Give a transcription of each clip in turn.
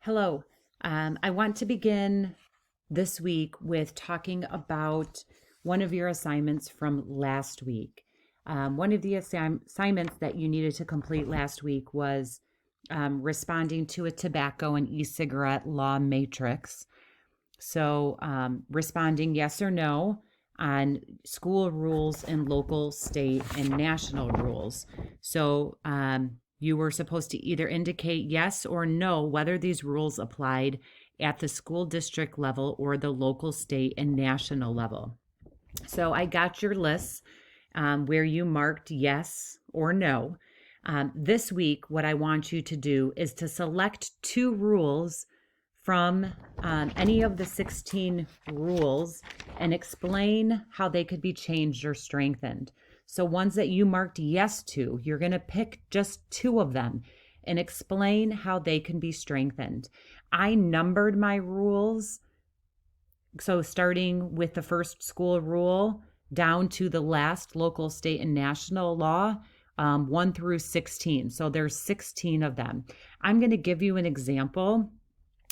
Hello. I want to begin this week with talking about one of your assignments from last week. One of the assignments that you needed to complete last week was responding to a tobacco and e-cigarette law matrix. So, responding yes or no on school rules and local, state, and national rules. So, you were supposed to either indicate yes or no whether these rules applied at the school district level or the local, state, and national level. So I got your lists where you marked yes or no. This week, what I want you to do is to select two rules from any of the 16 rules and explain how they could be changed or strengthened. So ones that you marked yes to, you're going to pick just two of them and explain how they can be strengthened. I numbered my rules. So starting with the first school rule down to the last local, state, and national law, 1 through 16. So there's 16 of them. I'm going to give you an example.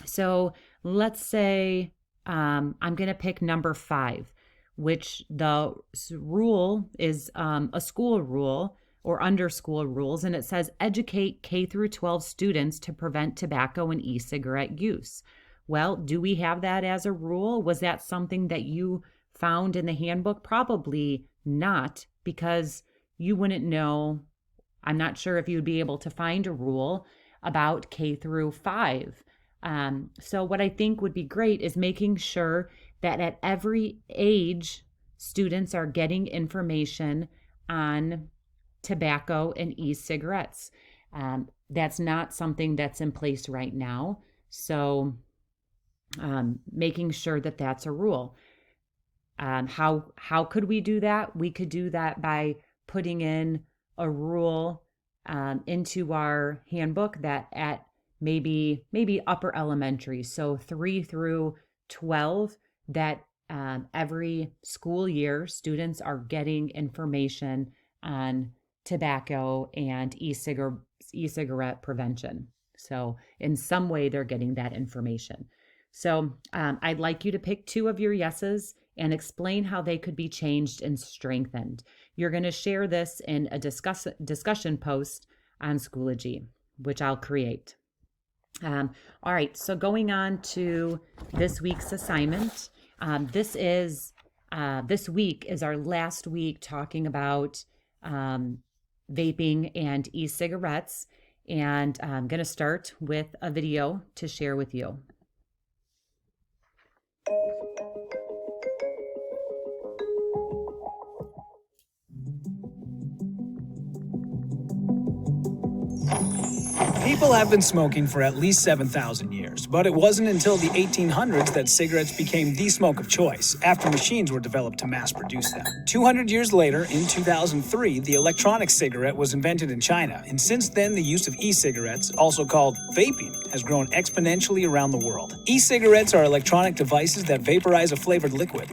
So let's say I'm going to pick number 5, which the rule is a school rule or under school rules, and it says educate K through 12 students to prevent tobacco and e-cigarette use. Well, do we have that as a rule? Was that something that you found in the handbook? Probably not, because you wouldn't know. I'm not sure if you'd be able to find a rule about K through 5. So what I think would be great is making sure that at every age, students are getting information on tobacco and e-cigarettes. That's not something that's in place right now. So making sure that that's a rule. How could we do that? We could do that by putting in a rule into our handbook that at maybe upper elementary, so 3 through 12, that every school year students are getting information on tobacco and e-cigarette prevention. So in some way they're getting that information. So I'd like you to pick two of your yeses and explain how they could be changed and strengthened. You're going to share this in a discussion post on Schoology, which I'll create. All right, so going on to this week's assignment. This week is our last week talking about vaping and e-cigarettes, and I'm going to start with a video to share with you. People have been smoking for at least 7,000 years, but it wasn't until the 1800s that cigarettes became the smoke of choice, after machines were developed to mass produce them. 200 years later, in 2003, the electronic cigarette was invented in China, and since then the use of e-cigarettes, also called vaping, has grown exponentially around the world. E-cigarettes are electronic devices that vaporize a flavored liquid.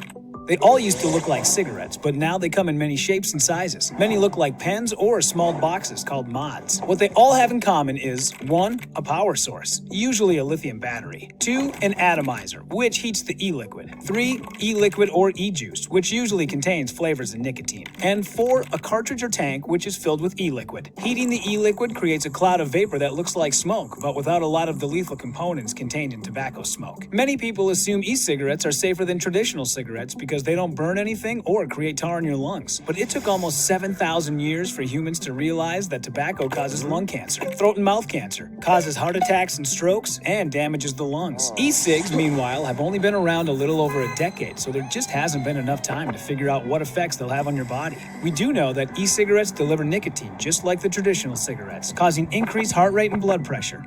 They all used to look like cigarettes, but now they come in many shapes and sizes. Many look like pens or small boxes called mods. What they all have in common is 1. A power source, usually a lithium battery. 2. An atomizer, which heats the e-liquid. 3. E-liquid or e-juice, which usually contains flavors and nicotine. And 4. A cartridge or tank, which is filled with e-liquid. Heating the e-liquid creates a cloud of vapor that looks like smoke, but without a lot of the lethal components contained in tobacco smoke. Many people assume e-cigarettes are safer than traditional cigarettes because they don't burn anything or create tar in your lungs. But it took almost 7,000 years for humans to realize that tobacco causes lung cancer, throat and mouth cancer, causes heart attacks and strokes, and damages the lungs. E-cigs, meanwhile, have only been around a little over a decade, so there just hasn't been enough time to figure out what effects they'll have on your body. We do know that e-cigarettes deliver nicotine just like the traditional cigarettes, causing increased heart rate and blood pressure.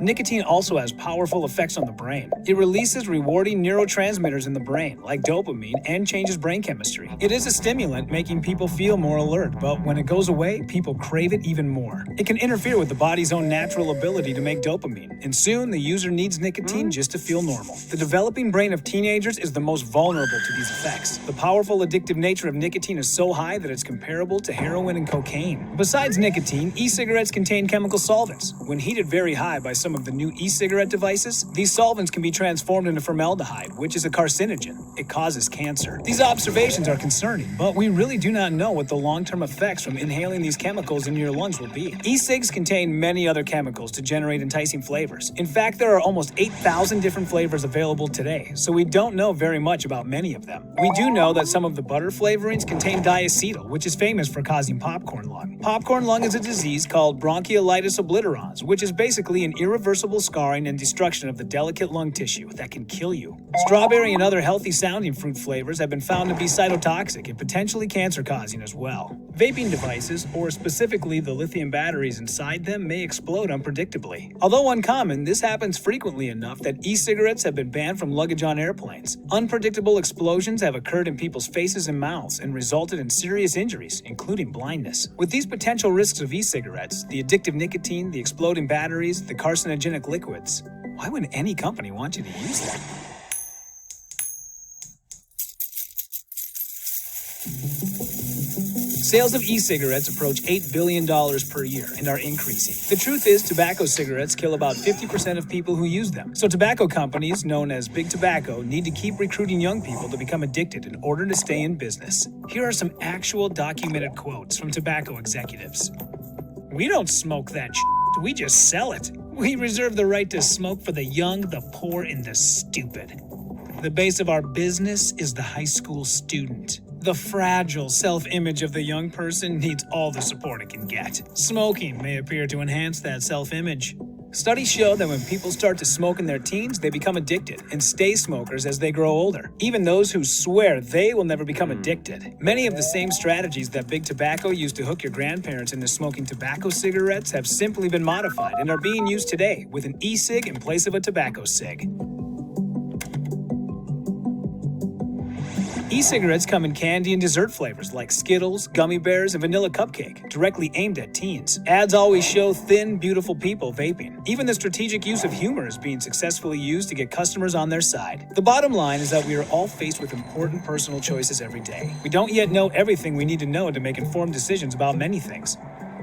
Nicotine also has powerful effects on the brain. It releases rewarding neurotransmitters in the brain, like dopamine, and changes brain chemistry. It is a stimulant, making people feel more alert, but when it goes away, people crave it even more. It can interfere with the body's own natural ability to make dopamine, and soon the user needs nicotine just to feel normal. The developing brain of teenagers is the most vulnerable to these effects. The powerful addictive nature of nicotine is so high that it's comparable to heroin and cocaine. Besides nicotine, e-cigarettes contain chemical solvents. When heated very high by some some of the new e-cigarette devices, these solvents can be transformed into formaldehyde, which is a carcinogen. It causes cancer. These observations are concerning, but we really do not know what the long-term effects from inhaling these chemicals in your lungs will be. E-cigs contain many other chemicals to generate enticing flavors. In fact, there are almost 8,000 different flavors available today, so we don't know very much about many of them. We do know that some of the butter flavorings contain diacetyl, which is famous for causing popcorn lung. Popcorn lung is a disease called bronchiolitis obliterans, which is basically an irreversible scarring and destruction of the delicate lung tissue that can kill you. Strawberry and other healthy-sounding fruit flavors have been found to be cytotoxic and potentially cancer-causing as well. Vaping devices, or specifically the lithium batteries inside them, may explode unpredictably. Although uncommon, this happens frequently enough that e-cigarettes have been banned from luggage on airplanes. Unpredictable explosions have occurred in people's faces and mouths and resulted in serious injuries, including blindness. With these potential risks of e-cigarettes, the addictive nicotine, the exploding batteries, the carcinogenic liquids, why would any company want you to use them? Sales of e-cigarettes approach $8 billion per year and are increasing. The truth is, tobacco cigarettes kill about 50% of people who use them. So tobacco companies, known as Big Tobacco, need to keep recruiting young people to become addicted in order to stay in business. Here are some actual documented quotes from tobacco executives. "We don't smoke that shit. We just sell it. We reserve the right to smoke for the young, the poor, and the stupid. The base of our business is the high school student. The fragile self-image of the young person needs all the support it can get. Smoking may appear to enhance that self-image. Studies show that when people start to smoke in their teens, they become addicted and stay smokers as they grow older, even those who swear they will never become addicted. Many of the same strategies that Big Tobacco used to hook your grandparents into smoking tobacco cigarettes have simply been modified and are being used today with an e-cig in place of a tobacco cig. E-cigarettes come in candy and dessert flavors like Skittles, gummy bears, and vanilla cupcake, directly aimed at teens. Ads always show thin, beautiful people vaping. Even the strategic use of humor is being successfully used to get customers on their side. The bottom line is that we are all faced with important personal choices every day. We don't yet know everything we need to know to make informed decisions about many things,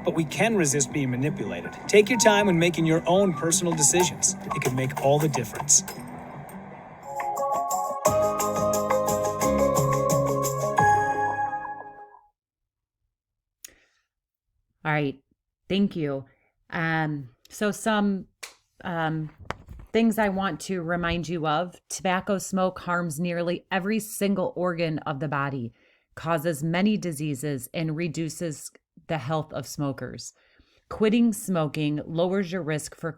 but we can resist being manipulated. Take your time when making your own personal decisions. It can make all the difference. All right. Thank you. So some things I want to remind you of. Tobacco smoke harms nearly every single organ of the body, causes many diseases, and reduces the health of smokers. Quitting smoking lowers your risk for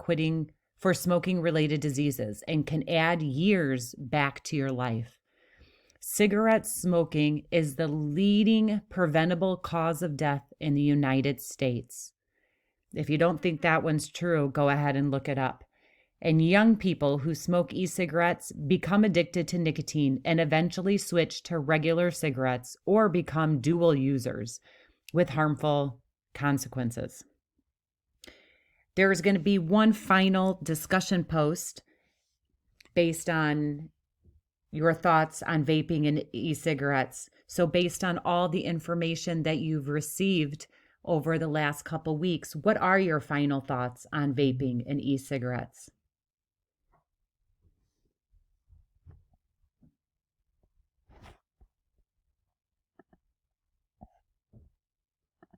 smoking related diseases and can add years back to your life. Cigarette smoking is the leading preventable cause of death in the United States. If you don't think that one's true, go ahead and look it up. And young people who smoke e-cigarettes become addicted to nicotine and eventually switch to regular cigarettes or become dual users with harmful consequences. There's going to be one final discussion post based on your thoughts on vaping and e-cigarettes. So based on all the information that you've received over the last couple weeks, what are your final thoughts on vaping and e-cigarettes?